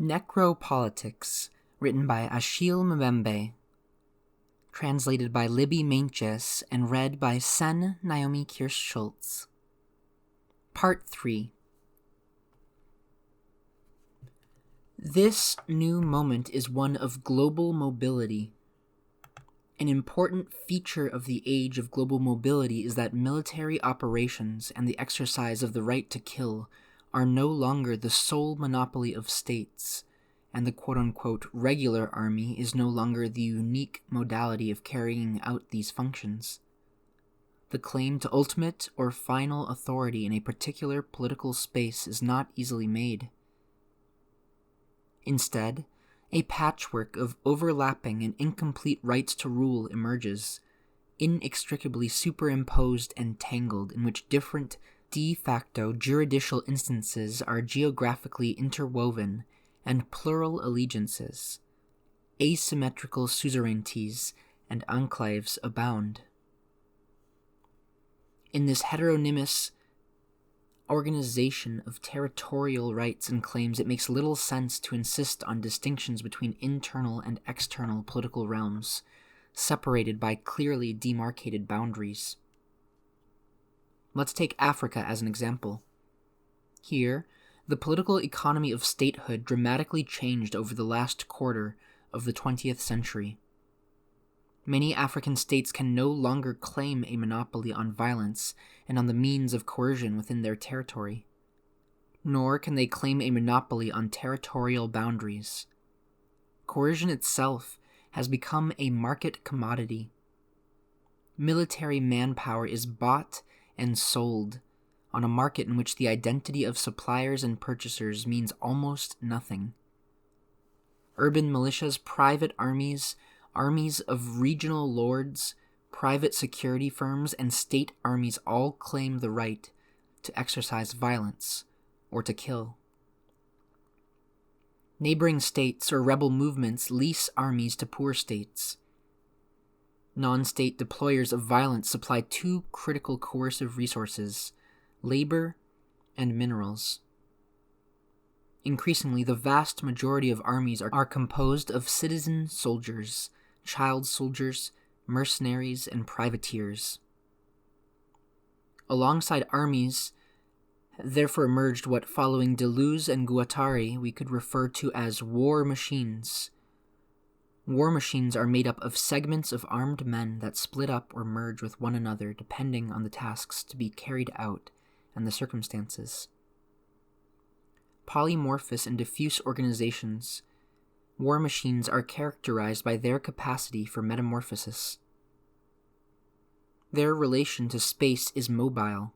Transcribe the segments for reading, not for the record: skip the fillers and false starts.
Necropolitics, written by Achille Mbembe, translated by Libby Meintjes and read by Naomi Kirst-Schultz. Part 3. This new moment is one of global mobility. An important feature of the age of global mobility is that military operations and the exercise of the right to kill are no longer the sole monopoly of states, and the quote-unquote regular army is no longer the unique modality of carrying out these functions. The claim to ultimate or final authority in a particular political space is not easily made. Instead, a patchwork of overlapping and incomplete rights to rule emerges, inextricably superimposed and tangled, in which different de facto juridical instances are geographically interwoven, and plural allegiances, asymmetrical suzerainties, and enclaves abound. In this heteronymous organization of territorial rights and claims, it makes little sense to insist on distinctions between internal and external political realms, separated by clearly demarcated boundaries. Let's take Africa as an example. Here, the political economy of statehood dramatically changed over the last quarter of the 20th century. Many African states can no longer claim a monopoly on violence and on the means of coercion within their territory, nor can they claim a monopoly on territorial boundaries. Coercion itself has become a market commodity. Military manpower is bought and sold on a market in which the identity of suppliers and purchasers means almost nothing. Urban militias, private armies, armies of regional lords, private security firms, and state armies all claim the right to exercise violence or to kill. Neighboring states or rebel movements lease armies to poor states. Non-state deployers of violence supply two critical coercive resources: labor and minerals. Increasingly, the vast majority of armies are composed of citizen soldiers, child soldiers, mercenaries, and privateers. Alongside armies, therefore emerged what, following Deleuze and Guattari, we could refer to as war machines. War machines are made up of segments of armed men that split up or merge with one another depending on the tasks to be carried out and the circumstances. Polymorphous and diffuse organizations, war machines are characterized by their capacity for metamorphosis. Their relation to space is mobile.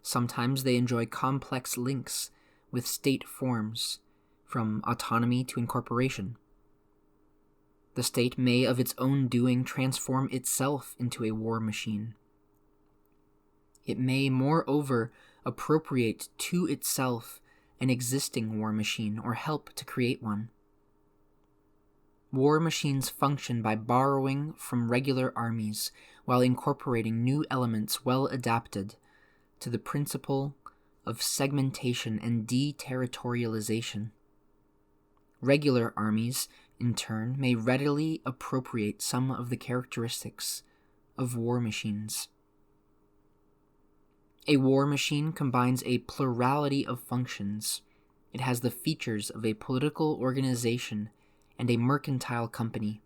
Sometimes they enjoy complex links with state forms, from autonomy to incorporation. The state may, of its own doing, transform itself into a war machine. It may, moreover, appropriate to itself an existing war machine or help to create one. War machines function by borrowing from regular armies while incorporating new elements well adapted to the principle of segmentation and deterritorialization. Regular armies, in turn, may readily appropriate some of the characteristics of war machines. A war machine combines a plurality of functions. It has the features of a political organization and a mercantile company.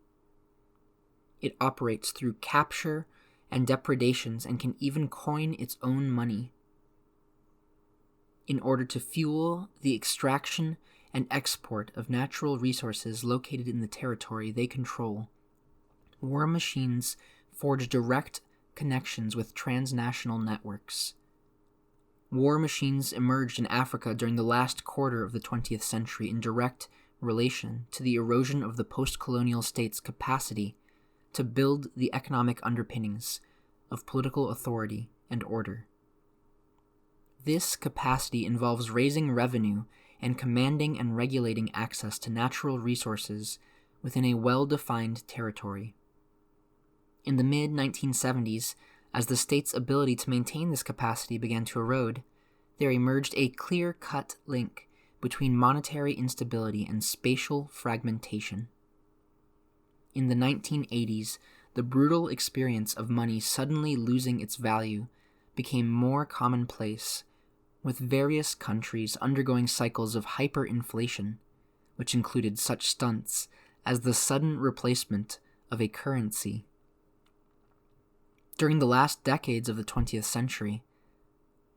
It operates through capture and depredations and can even coin its own money in order to fuel the extraction and export of natural resources located in the territory they control. War machines forge direct connections with transnational networks. War machines emerged in Africa during the last quarter of the 20th century in direct relation to the erosion of the post-colonial state's capacity to build the economic underpinnings of political authority and order. This capacity involves raising revenue and commanding and regulating access to natural resources within a well-defined territory. In the mid-1970s, as the state's ability to maintain this capacity began to erode, there emerged a clear-cut link between monetary instability and spatial fragmentation. In the 1980s, the brutal experience of money suddenly losing its value became more commonplace, with various countries undergoing cycles of hyperinflation, which included such stunts as the sudden replacement of a currency. During the last decades of the 20th century,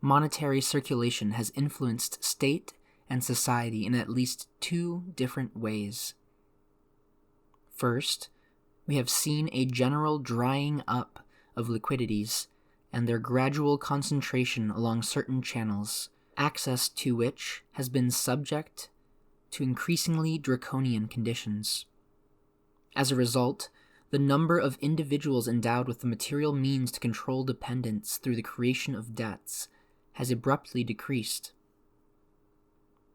monetary circulation has influenced state and society in at least two different ways. First, we have seen a general drying up of liquidities and their gradual concentration along certain channels, access to which has been subject to increasingly draconian conditions. As a result, the number of individuals endowed with the material means to control dependence through the creation of debts has abruptly decreased.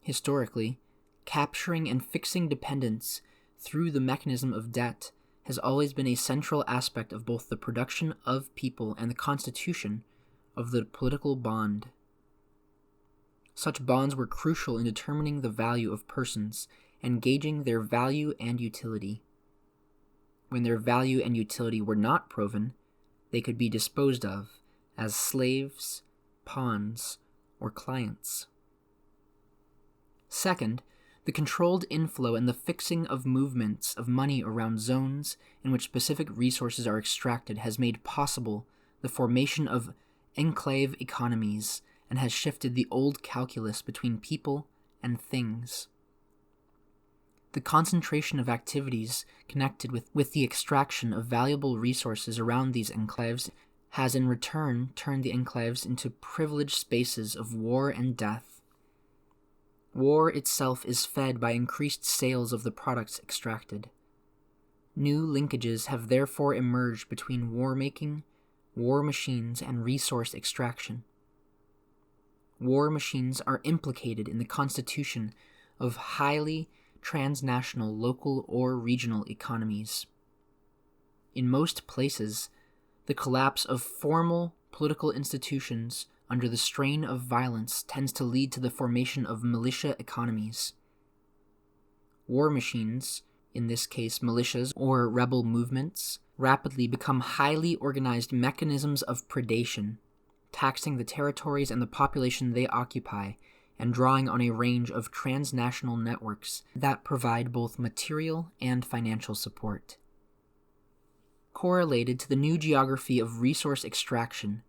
Historically, capturing and fixing dependence through the mechanism of debt has always been a central aspect of both the production of people and the constitution of the political bond. Such bonds were crucial in determining the value of persons and gauging their value and utility. When their value and utility were not proven, they could be disposed of as slaves, pawns, or clients. Second, the controlled inflow and the fixing of movements of money around zones in which specific resources are extracted has made possible the formation of enclave economies and has shifted the old calculus between people and things. The concentration of activities connected with the extraction of valuable resources around these enclaves has in return turned the enclaves into privileged spaces of war and death. War itself is fed by increased sales of the products extracted. New linkages have therefore emerged between war-making, war machines, and resource extraction. War machines are implicated in the constitution of highly transnational local or regional economies. In most places, the collapse of formal political institutions under the strain of violence tends to lead to the formation of militia economies. War machines, in this case militias or rebel movements, rapidly become highly organized mechanisms of predation, taxing the territories and the population they occupy, and drawing on a range of transnational networks that provide both material and financial support. Correlated to the new geography of resource extraction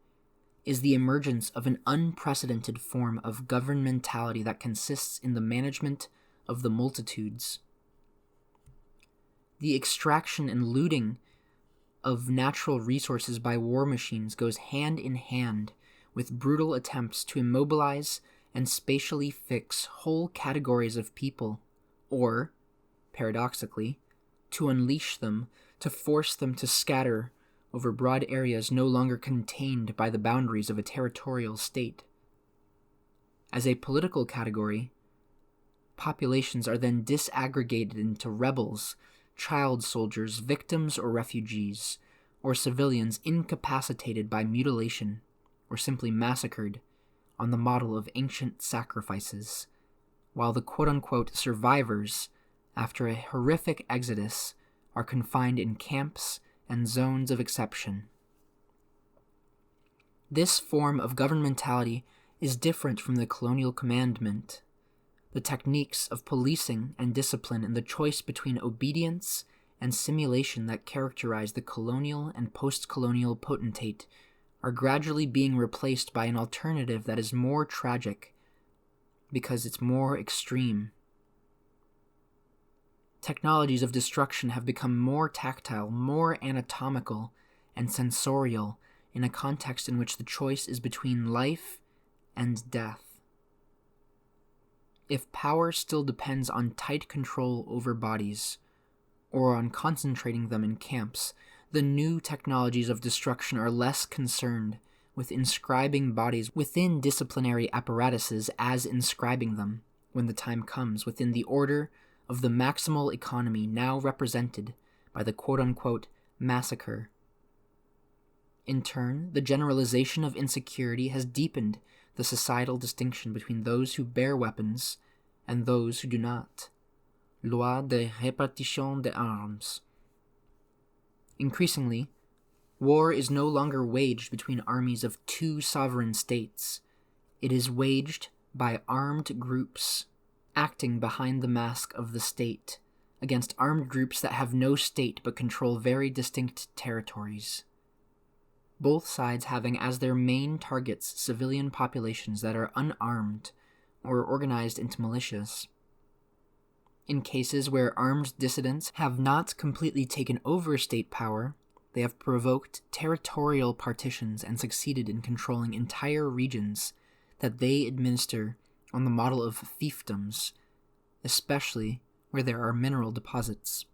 is the emergence of an unprecedented form of governmentality that consists in the management of the multitudes. The extraction and looting of natural resources by war machines goes hand in hand with brutal attempts to immobilize and spatially fix whole categories of people, or, paradoxically, to unleash them, to force them to scatter over broad areas no longer contained by the boundaries of a territorial state. As a political category, populations are then disaggregated into rebels, child soldiers, victims or refugees, or civilians incapacitated by mutilation, or simply massacred on the model of ancient sacrifices, while the quote-unquote survivors, after a horrific exodus, are confined in camps and zones of exception. This form of governmentality is different from the colonial commandment. The techniques of policing and discipline and the choice between obedience and simulation that characterize the colonial and post-colonial potentate are gradually being replaced by an alternative that is more tragic because it's more extreme. Technologies of destruction have become more tactile, more anatomical, and sensorial in a context in which the choice is between life and death. If power still depends on tight control over bodies, or on concentrating them in camps, the new technologies of destruction are less concerned with inscribing bodies within disciplinary apparatuses as inscribing them, when the time comes, within the order of the maximal economy now represented by the quote-unquote massacre. In turn, the generalization of insecurity has deepened the societal distinction between those who bear weapons and those who do not. Loi de répartition des armes. Increasingly, war is no longer waged between armies of two sovereign states. It is waged by armed groups acting behind the mask of the state against armed groups that have no state but control very distinct territories. Both sides having as their main targets civilian populations that are unarmed or organized into militias. In cases where armed dissidents have not completely taken over state power, they have provoked territorial partitions and succeeded in controlling entire regions that they administer on the model of fiefdoms, especially where there are mineral deposits.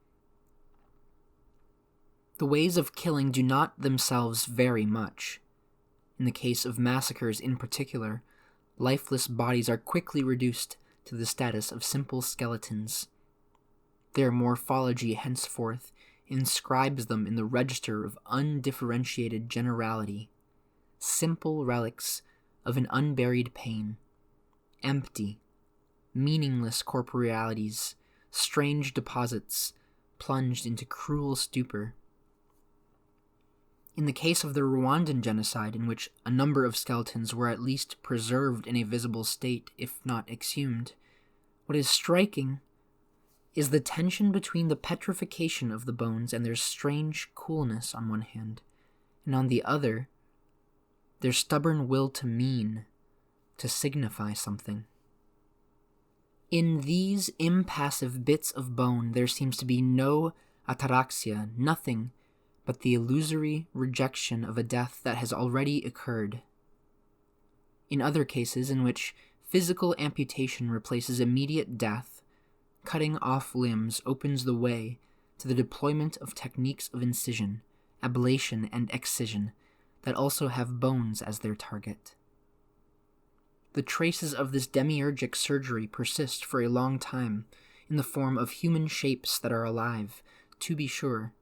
The ways of killing do not themselves vary much. In the case of massacres in particular, lifeless bodies are quickly reduced to the status of simple skeletons. Their morphology henceforth inscribes them in the register of undifferentiated generality, simple relics of an unburied pain, empty, meaningless corporealities, strange deposits, plunged into cruel stupor. In the case of the Rwandan genocide, in which a number of skeletons were at least preserved in a visible state, if not exhumed, what is striking is the tension between the petrification of the bones and their strange coolness on one hand, and on the other, their stubborn will to mean, to signify something. In these impassive bits of bone there seems to be no ataraxia, nothing but the illusory rejection of a death that has already occurred. In other cases in which physical amputation replaces immediate death, cutting off limbs opens the way to the deployment of techniques of incision, ablation, and excision that also have bones as their target. The traces of this demiurgic surgery persist for a long time in the form of human shapes that are alive, to be sure,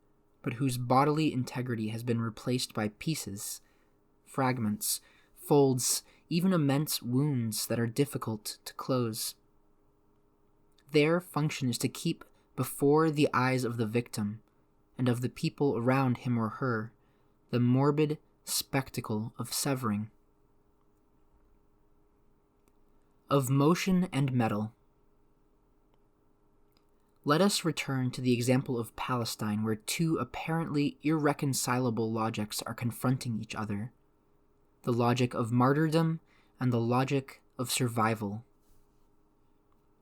but whose bodily integrity has been replaced by pieces, fragments, folds, even immense wounds that are difficult to close. Their function is to keep before the eyes of the victim and of the people around him or her the morbid spectacle of severing. Of motion and metal. Let us return to the example of Palestine, where two apparently irreconcilable logics are confronting each other, the logic of martyrdom and the logic of survival.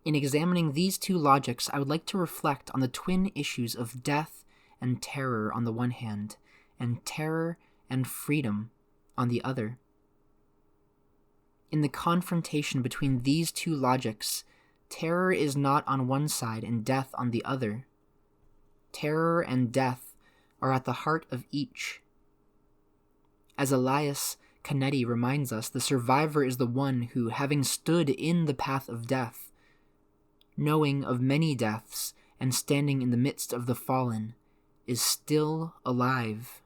In examining these two logics, I would like to reflect on the twin issues of death and terror on the one hand, and terror and freedom on the other. In the confrontation between these two logics, terror is not on one side and death on the other. Terror and death are at the heart of each. As Elias Canetti reminds us, the survivor is the one who, having stood in the path of death, knowing of many deaths and standing in the midst of the fallen, is still alive.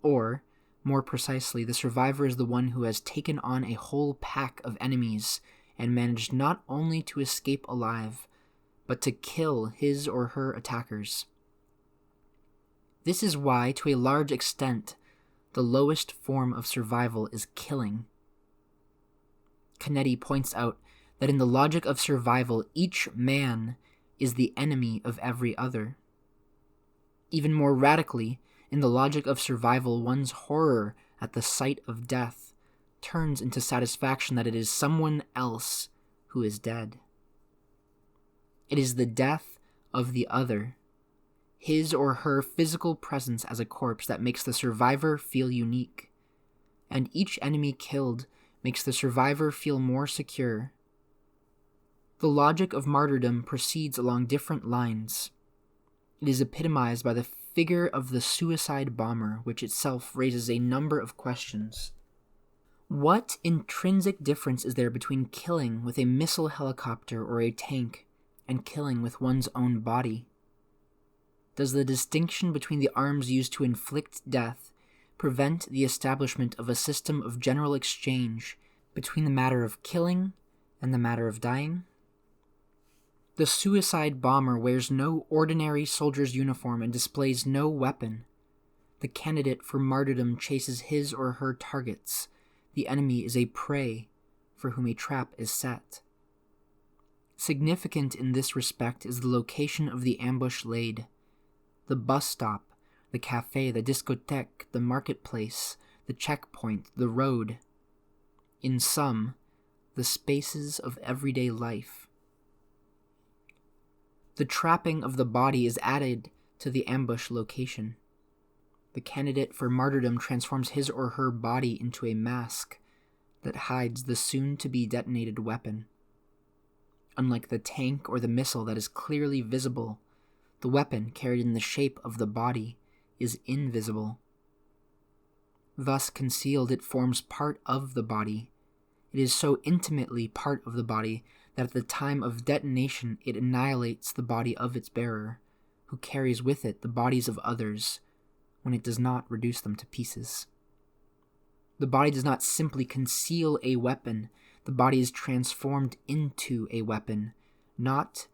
Or, more precisely, the survivor is the one who has taken on a whole pack of enemies and managed not only to escape alive, but to kill his or her attackers. This is why, to a large extent, the lowest form of survival is killing. Canetti points out that in the logic of survival, each man is the enemy of every other. Even more radically, in the logic of survival, one's horror at the sight of death turns into satisfaction that it is someone else who is dead. It is the death of the other, his or her physical presence as a corpse, that makes the survivor feel unique, and each enemy killed makes the survivor feel more secure. The logic of martyrdom proceeds along different lines. It is epitomized by the figure of the suicide bomber, which itself raises a number of questions. What intrinsic difference is there between killing with a missile helicopter or a tank and killing with one's own body? Does the distinction between the arms used to inflict death prevent the establishment of a system of general exchange between the matter of killing And the matter of dying? The suicide bomber wears no ordinary soldier's uniform and displays no weapon. The candidate for martyrdom chases his or her targets. The enemy is a prey for whom a trap is set. Significant in this respect is the location of the ambush laid. The bus stop, the cafe, the discotheque, the marketplace, the checkpoint, the road. In sum, the spaces of everyday life. The trapping of the body is added to the ambush location. The candidate for martyrdom transforms his or her body into a mask that hides the soon-to-be detonated weapon. Unlike the tank or the missile that is clearly visible, the weapon carried in the shape of the body is invisible. Thus concealed, it forms part of the body. It is so intimately part of the body that at the time of detonation it annihilates the body of its bearer, who carries with it the bodies of others, when it does not reduce them to pieces. The body does not simply conceal a weapon, the body is transformed into a weapon, not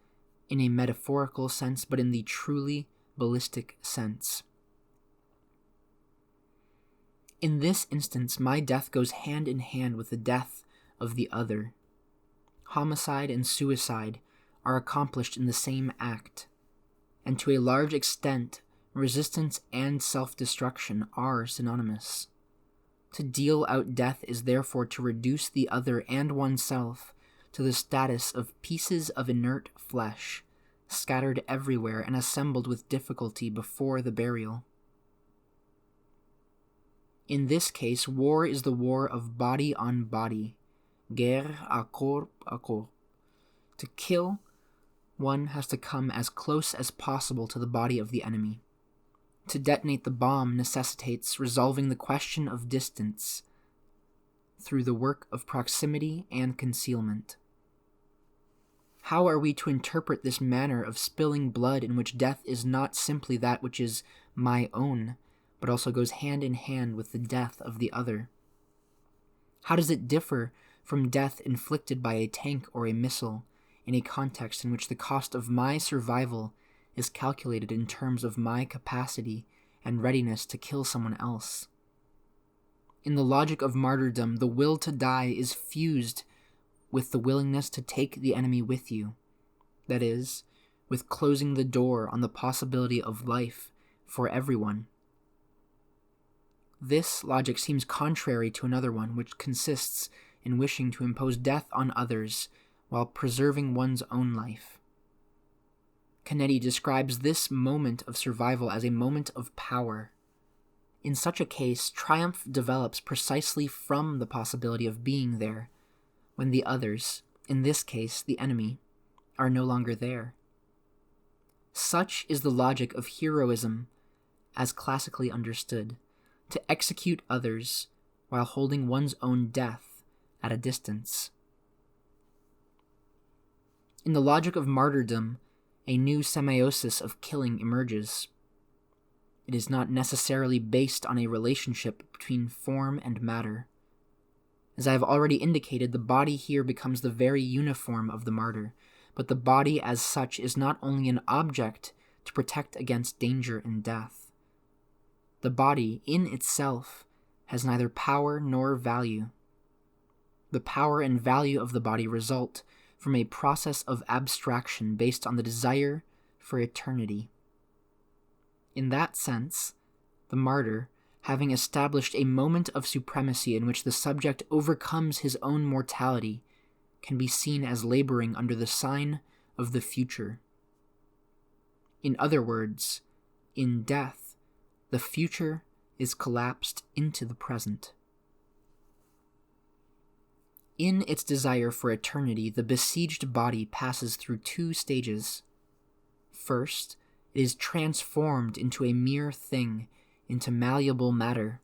in a metaphorical sense, but in the truly ballistic sense. In this instance, my death goes hand in hand with the death of the other. Homicide and suicide are accomplished in the same act, and to a large extent, resistance and self-destruction are synonymous. To deal out death is therefore to reduce the other and oneself to the status of pieces of inert flesh, scattered everywhere and assembled with difficulty before the burial. In this case, war is the war of body on body, guerre à corps à corps. To kill, one has to come as close as possible to the body of the enemy. To detonate the bomb necessitates resolving the question of distance through the work of proximity and concealment. How are we to interpret this manner of spilling blood in which death is not simply that which is my own, but also goes hand in hand with the death of the other? How does it differ from death inflicted by a tank or a missile in a context in which the cost of my survival is calculated in terms of my capacity and readiness to kill someone else? In the logic of martyrdom, the will to die is fused with the willingness to take the enemy with you, that is, with closing the door on the possibility of life for everyone. This logic seems contrary to another one, which consists in wishing to impose death on others while preserving one's own life. Canetti describes this moment of survival as a moment of power. In such a case, triumph develops precisely from the possibility of being there, when the others, in this case the enemy, are no longer there. Such is the logic of heroism as classically understood, to execute others while holding one's own death at a distance. In the logic of martyrdom, a new semiosis of killing emerges. It is not necessarily based on a relationship between form and matter. As I have already indicated, the body here becomes the very uniform of the martyr, but the body as such is not only an object to protect against danger and death. The body, in itself, has neither power nor value. The power and value of the body result from a process of abstraction based on the desire for eternity. In that sense, the martyr, having established a moment of supremacy in which the subject overcomes his own mortality, can be seen as laboring under the sign of the future. In other words, in death, the future is collapsed into the present. In its desire for eternity, the besieged body passes through two stages. First, it is transformed into a mere thing, into malleable matter.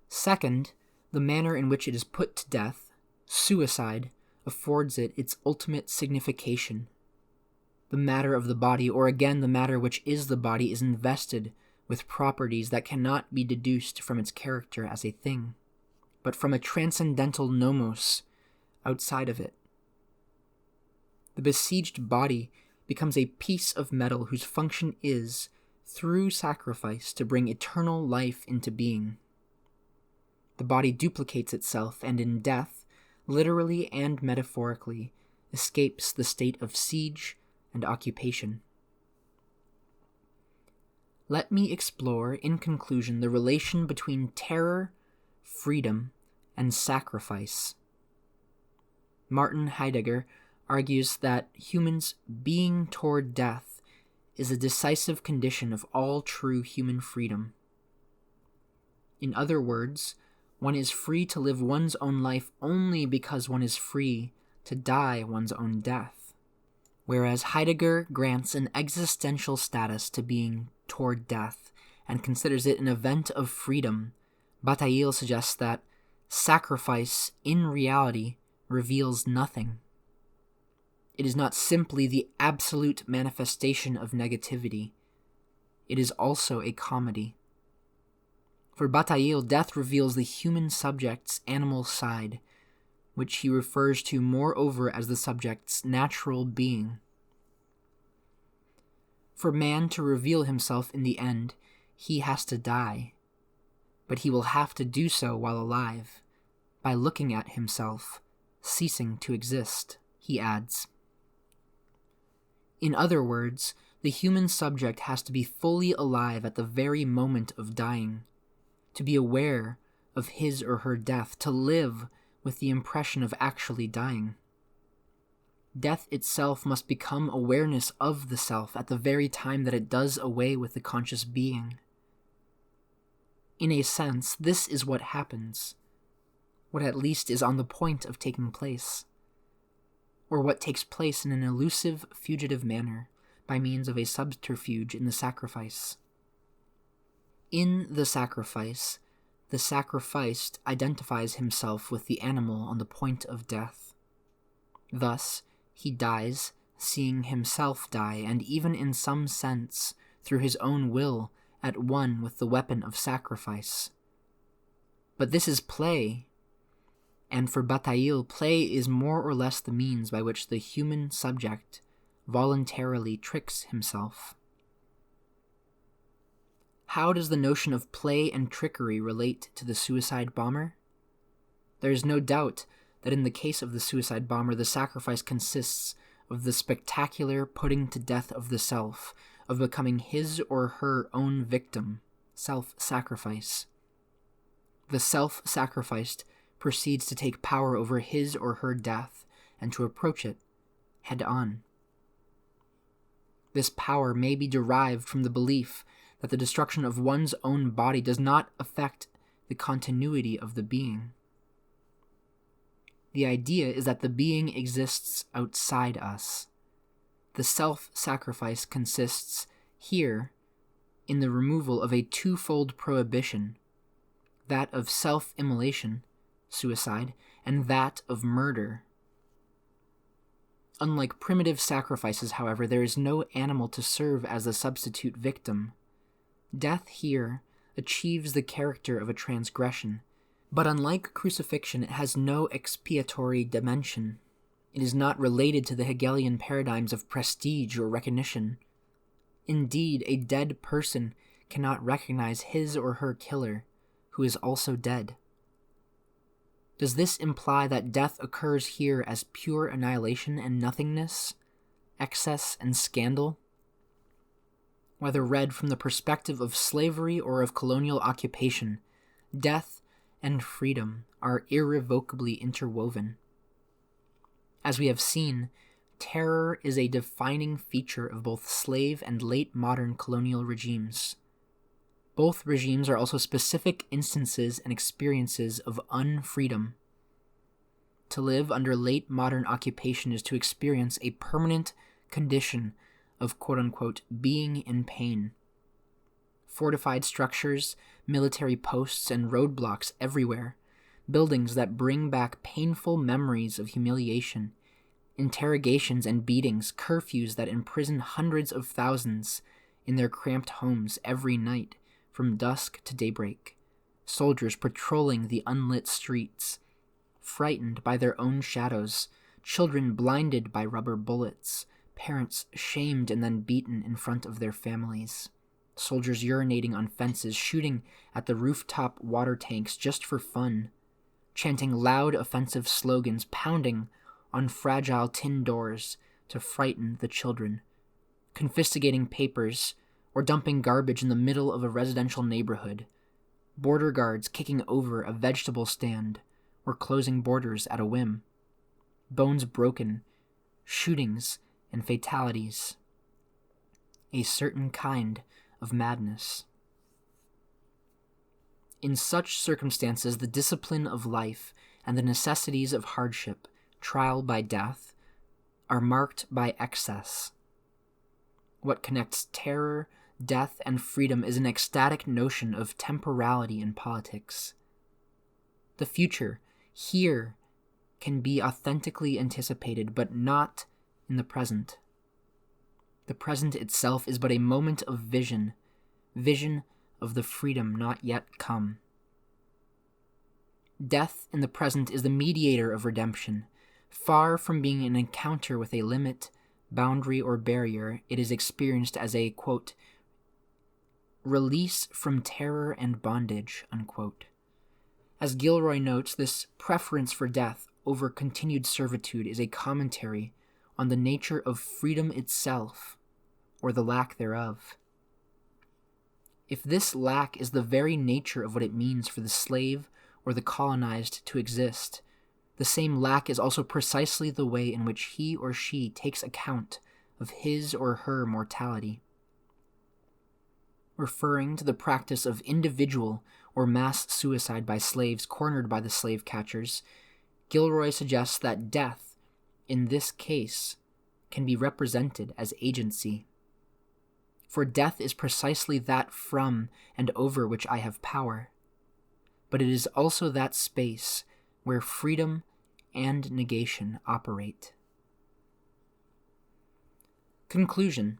Second, the manner in which it is put to death, suicide, affords it its ultimate signification. The matter of the body, or again the matter which is the body, is invested with properties that cannot be deduced from its character as a thing, but from a transcendental nomos outside of it. The besieged body becomes a piece of metal whose function is, through sacrifice, to bring eternal life into being. The body duplicates itself, and in death, literally and metaphorically, escapes the state of siege and occupation. Let me explore, in conclusion, the relation between terror, freedom, and sacrifice. Martin Heidegger argues that humans being toward death is a decisive condition of all true human freedom. In other words, one is free to live one's own life only because one is free to die one's own death. Whereas Heidegger grants an existential status to being toward death and considers it an event of freedom, Bataille suggests that sacrifice in reality reveals nothing. It is not simply the absolute manifestation of negativity. It is also a comedy. For Bataille, death reveals the human subject's animal side, which he refers to moreover as the subject's natural being. For man to reveal himself in the end, he has to die. But he will have to do so while alive, by looking at himself, ceasing to exist, he adds. In other words, the human subject has to be fully alive at the very moment of dying, to be aware of his or her death, to live with the impression of actually dying. Death itself must become awareness of the self at the very time that it does away with the conscious being. In a sense, this is what happens, what at least is on the point of taking place, or what takes place in an elusive, fugitive manner by means of a subterfuge in the sacrifice. In the sacrifice, the sacrificed identifies himself with the animal on the point of death. Thus, he dies, seeing himself die, and even in some sense, through his own will, at one with the weapon of sacrifice. But this is play, and for Bataille, play is more or less the means by which the human subject voluntarily tricks himself. How does the notion of play and trickery relate to the suicide bomber? There is no doubt that in the case of the suicide bomber, the sacrifice consists of the spectacular putting to death of the self, of becoming his or her own victim, self-sacrifice. The self-sacrificed proceeds to take power over his or her death and to approach it head-on. This power may be derived from the belief that the destruction of one's own body does not affect the continuity of the being. The idea is that the being exists outside us. The self-sacrifice consists here in the removal of a twofold prohibition, that of self-immolation, suicide, and that of murder. Unlike primitive sacrifices, however, there is no animal to serve as the substitute victim. Death here achieves the character of a transgression, but unlike crucifixion, it has no expiatory dimension. It is not related to the Hegelian paradigms of prestige or recognition. Indeed, a dead person cannot recognize his or her killer, who is also dead. Does this imply that death occurs here as pure annihilation and nothingness, excess and scandal? Whether read from the perspective of slavery or of colonial occupation, death and freedom are irrevocably interwoven. As we have seen, terror is a defining feature of both slave and late modern colonial regimes. Both regimes are also specific instances and experiences of unfreedom. To live under late modern occupation is to experience a permanent condition of quote-unquote being in pain. Fortified structures, military posts, and roadblocks everywhere, buildings that bring back painful memories of humiliation, interrogations and beatings, curfews that imprison hundreds of thousands in their cramped homes every night from dusk to daybreak, soldiers patrolling the unlit streets, frightened by their own shadows, children blinded by rubber bullets, parents shamed and then beaten in front of their families, soldiers urinating on fences, shooting at the rooftop water tanks just for fun, chanting loud offensive slogans, pounding on fragile tin doors to frighten the children, confiscating papers or dumping garbage in the middle of a residential neighborhood, border guards kicking over a vegetable stand or closing borders at a whim, bones broken, shootings and fatalities. A certain kind of madness. In such circumstances, the discipline of life and the necessities of hardship, trial by death, are marked by excess. What connects terror, death, and freedom is an ecstatic notion of temporality in politics. The future, here, can be authentically anticipated, but not in the present. The present itself is but a moment of vision of the freedom not yet come. Death in the present is the mediator of redemption. Far from being an encounter with a limit, boundary, or barrier, it is experienced as a, quote, release from terror and bondage, unquote. As Gilroy notes, this preference for death over continued servitude is a commentary on the nature of freedom itself, or the lack thereof. If this lack is the very nature of what it means for the slave or the colonized to exist, the same lack is also precisely the way in which he or she takes account of his or her mortality. Referring to the practice of individual or mass suicide by slaves cornered by the slave catchers, Gilroy suggests that death, in this case, can be represented as agency. For death is precisely that from and over which I have power, but it is also that space where freedom and negation operate. Conclusion.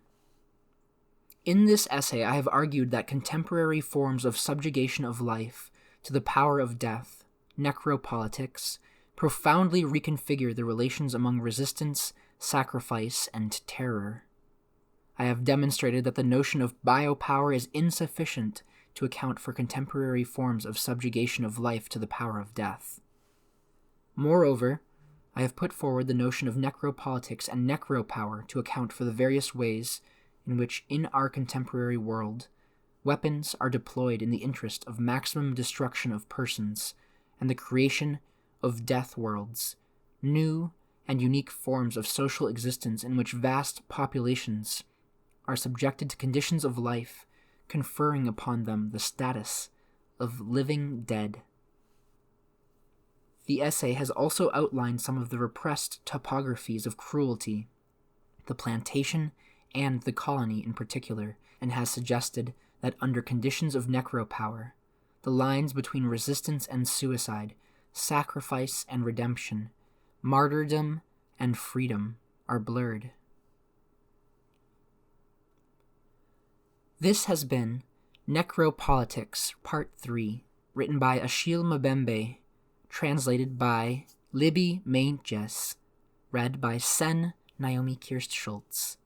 In this essay, I have argued that contemporary forms of subjugation of life to the power of death, necropolitics, profoundly reconfigure the relations among resistance, sacrifice, and terror. I have demonstrated that the notion of biopower is insufficient to account for contemporary forms of subjugation of life to the power of death. Moreover, I have put forward the notion of necropolitics and necropower to account for the various ways in which, in our contemporary world, weapons are deployed in the interest of maximum destruction of persons and the creation of death worlds, new and unique forms of social existence in which vast populations are subjected to conditions of life conferring upon them the status of living dead. The essay has also outlined some of the repressed topographies of cruelty, the plantation and the colony in particular, and has suggested that under conditions of necropower, the lines between resistance and suicide, sacrifice and redemption, martyrdom and freedom are blurred. This has been Necropolitics, Part 3, written by Achille Mbembe, translated by Libby Meintjes, read by Naomi Kirst-Schultz.